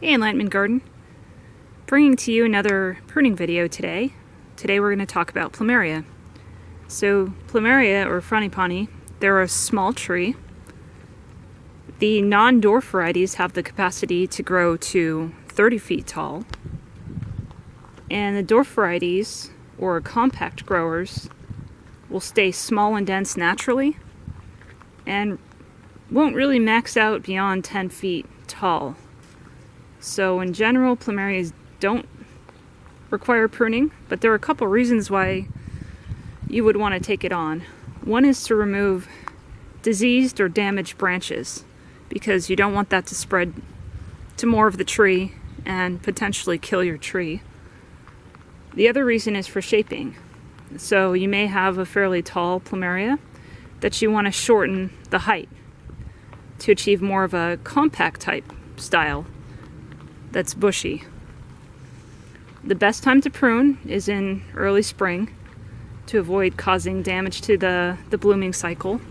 Hey Enlightenment Garden, bringing to you another pruning video today. Today we're going to talk about Plumeria. So Plumeria, or Frangipani, they're a small tree. The non-dwarf varieties have the capacity to grow to 30 feet tall. And the dwarf varieties, or compact growers, will stay small and dense naturally and won't really max out beyond 10 feet tall. So in general, Plumerias don't require pruning, but there are a couple reasons why you would want to take it on. One is to remove diseased or damaged branches, because you don't want that to spread to more of the tree and potentially kill your tree. The other reason is for shaping. So you may have a fairly tall Plumeria that you want to shorten the height to achieve more of a compact type style that's bushy. The best time to prune is in early spring to avoid causing damage to the blooming cycle.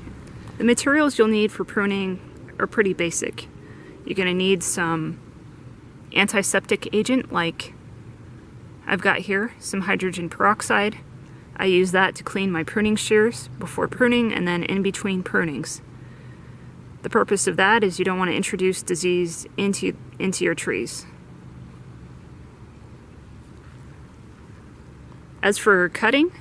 The materials you'll need for pruning are pretty basic. You're going to need some antiseptic agent, like I've got here, some hydrogen peroxide. I use that to clean my pruning shears before pruning and then in between prunings. The purpose of that is you don't want to introduce disease into your trees. As for cutting,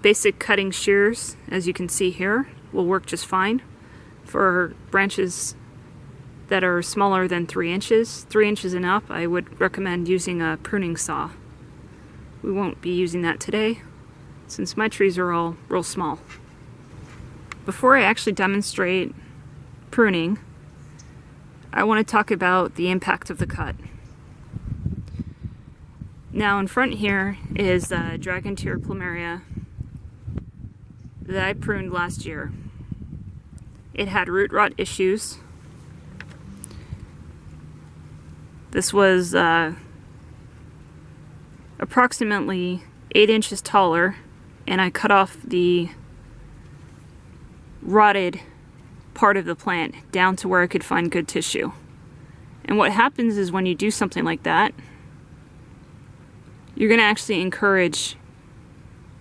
basic cutting shears, as you can see here, will work just fine. For branches that are smaller than 3 inches, 3 inches and up, I would recommend using a pruning saw. We won't be using that today, since my trees are all real small. Before I actually demonstrate pruning, I want to talk about the impact of the cut. Now in front here is the Dragon Tear Plumeria that I pruned last year. It had root rot issues. This was approximately 8 inches taller, and I cut off the rotted part of the plant down to where I could find good tissue. And what happens is when you do something like that, you're going to actually encourage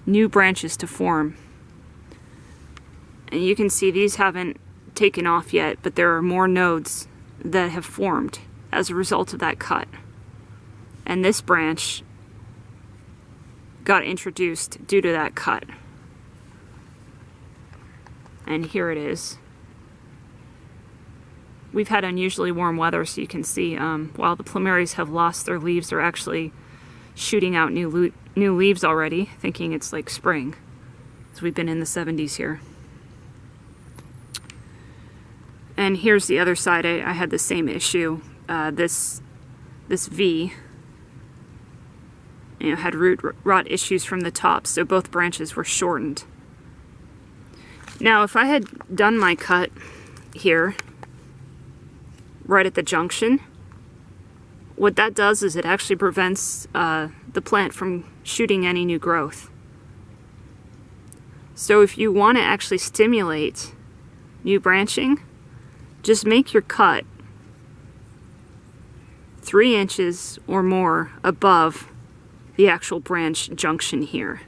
new branches to form. And you can see these haven't taken off yet, but there are more nodes that have formed as a result of that cut. And this branch got introduced due to that cut. And here it is. We've had unusually warm weather, so you can see while the Plumerias have lost their leaves, they're actually shooting out new leaves already, thinking it's like spring. So we've been in the 70s here. And here's the other side. I had the same issue. This V, had root rot issues from the top, so both branches were shortened. Now, if I had done my cut here, right at the junction, what that does is it actually prevents the plant from shooting any new growth. So if you want to actually stimulate new branching, just make your cut 3 inches or more above the actual branch junction here.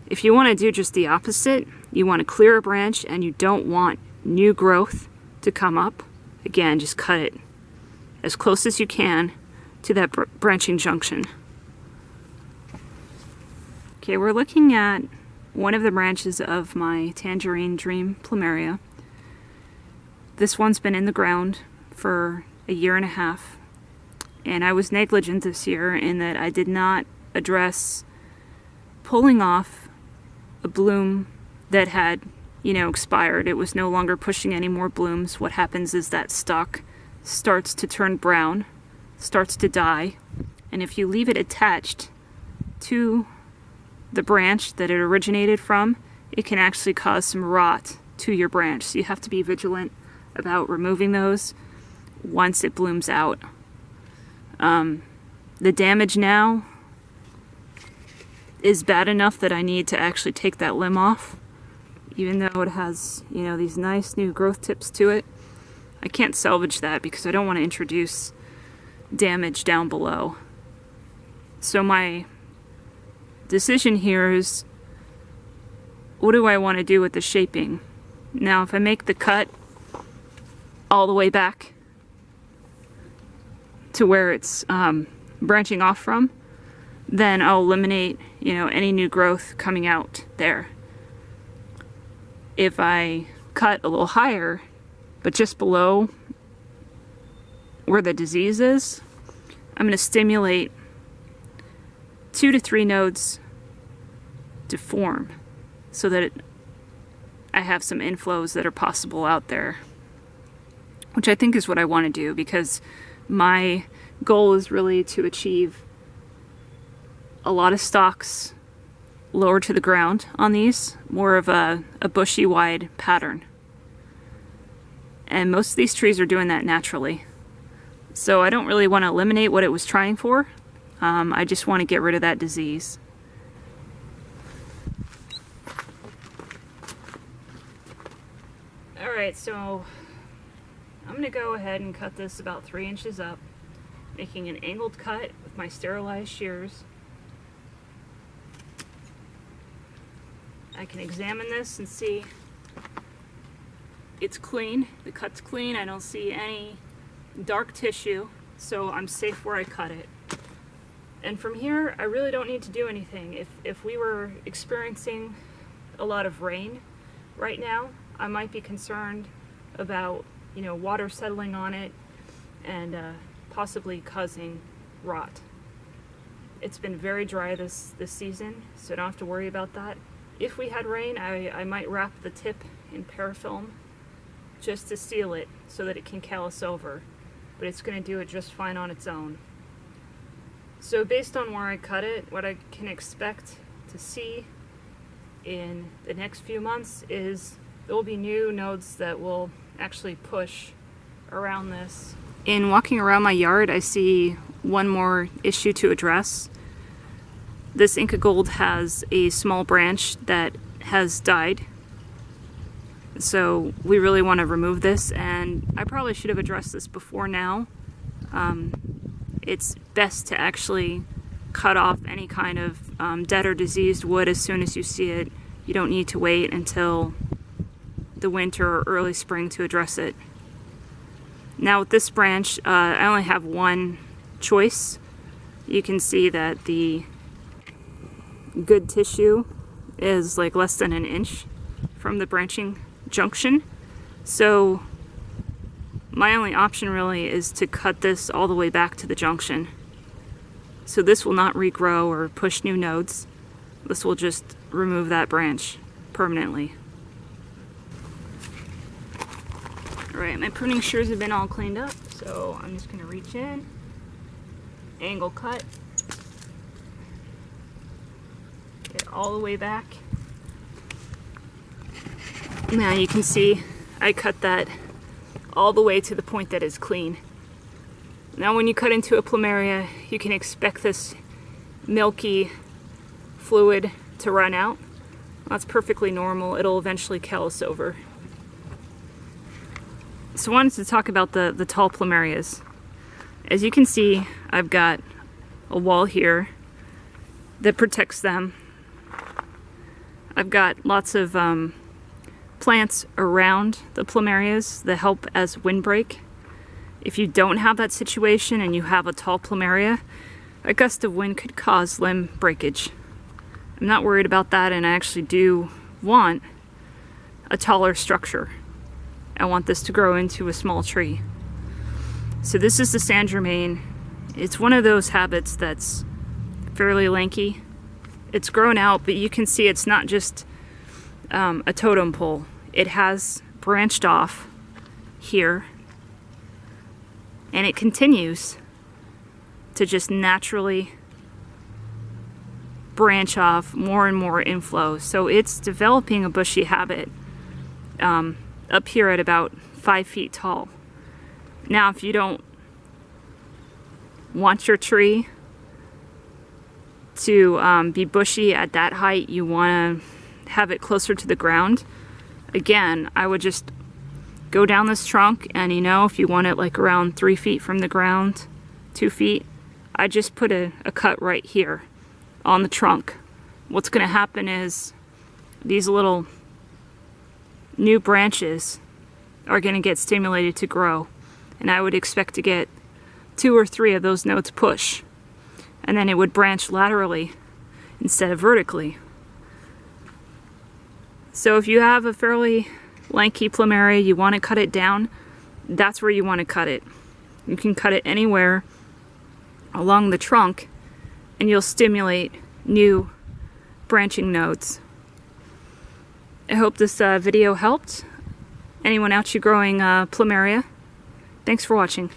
If you want to do just the opposite, you want to clear a branch and you don't want new growth to come up, again, just cut it as close as you can to that branching junction. Okay, we're looking at one of the branches of my Tangerine Dream Plumeria. This one's been in the ground for a year and a half, and I was negligent this year in that I did not address pulling off a bloom that had, expired. It was no longer pushing any more blooms. What happens is that stalk starts to turn brown, starts to die, and if you leave it attached to the branch that it originated from, it can actually cause some rot to your branch. So you have to be vigilant about removing those once it blooms out. The damage now is bad enough that I need to actually take that limb off, even though it has, these nice new growth tips to it. I can't salvage that because I don't want to introduce damage down below. So my decision here is, what do I want to do with the shaping? Now, if I make the cut all the way back to where it's branching off from, then I'll eliminate, you know, any new growth coming out there. If I cut a little higher, but just below where the disease is, I'm going to stimulate 2 to 3 nodes to form so that I have some inflows that are possible out there, which I think is what I want to do, because my goal is really to achieve a lot of stalks lower to the ground on these, more of a bushy wide pattern. And most of these trees are doing that naturally. So I don't really want to eliminate what it was trying for. I just want to get rid of that disease. Alright, so I'm going to go ahead and cut this about 3 inches up, making an angled cut with my sterilized shears. I can examine this and see it's clean. The cut's clean. I don't see any dark tissue, so I'm safe where I cut it. And from here, I really don't need to do anything. If we were experiencing a lot of rain right now, I might be concerned about, you know, water settling on it and possibly causing rot. It's been very dry this season, so I don't have to worry about that. If we had rain, I might wrap the tip in parafilm just to seal it so that it can callus over, but it's going to do it just fine on its own. So based on where I cut it, what I can expect to see in the next few months is there will be new nodes that will actually push around this. In walking around my yard, I see one more issue to address. This Inca Gold has a small branch that has died, so we really want to remove this, and I probably should have addressed this before now. It's best to actually cut off any kind of dead or diseased wood as soon as you see it. You don't need to wait until the winter or early spring to address it. Now with this branch, I only have one choice. You can see that the good tissue is like less than an inch from the branching junction. So my only option really is to cut this all the way back to the junction. So this will not regrow or push new nodes. This will just remove that branch permanently. Alright, my pruning shears have been all cleaned up, so I'm just going to reach in, angle cut, get all the way back. Now you can see I cut that all the way to the point that is clean. Now when you cut into a Plumeria, you can expect this milky fluid to run out. That's perfectly normal. It'll eventually callus over. So I wanted to talk about the tall Plumerias. As you can see, I've got a wall here that protects them. I've got lots of plants around the Plumerias that help as windbreak. If you don't have that situation and you have a tall Plumeria, a gust of wind could cause limb breakage. I'm not worried about that, and I actually do want a taller structure. I want this to grow into a small tree. So this is the San Germain. It's one of those habits that's fairly lanky. It's grown out, but you can see it's not just a totem pole. It has branched off here, and it continues to just naturally branch off more and more inflow. So it's developing a bushy habit up here at about 5 feet tall. Now if you don't want your tree to be bushy at that height, you want to have it closer to the ground, again, I would just go down this trunk, and you know, if you want it like around 3 feet from the ground, 2 feet, I just put a cut right here on the trunk. What's going to happen is these little new branches are going to get stimulated to grow, and I would expect to get 2 or 3 of those nodes push, and then it would branch laterally instead of vertically. So if you have a fairly lanky plumeria, you want to cut it down, that's where you want to cut it. You can cut it anywhere along the trunk and you'll stimulate new branching nodes. I hope this video helped anyone out you growing plumeria. Thanks for watching.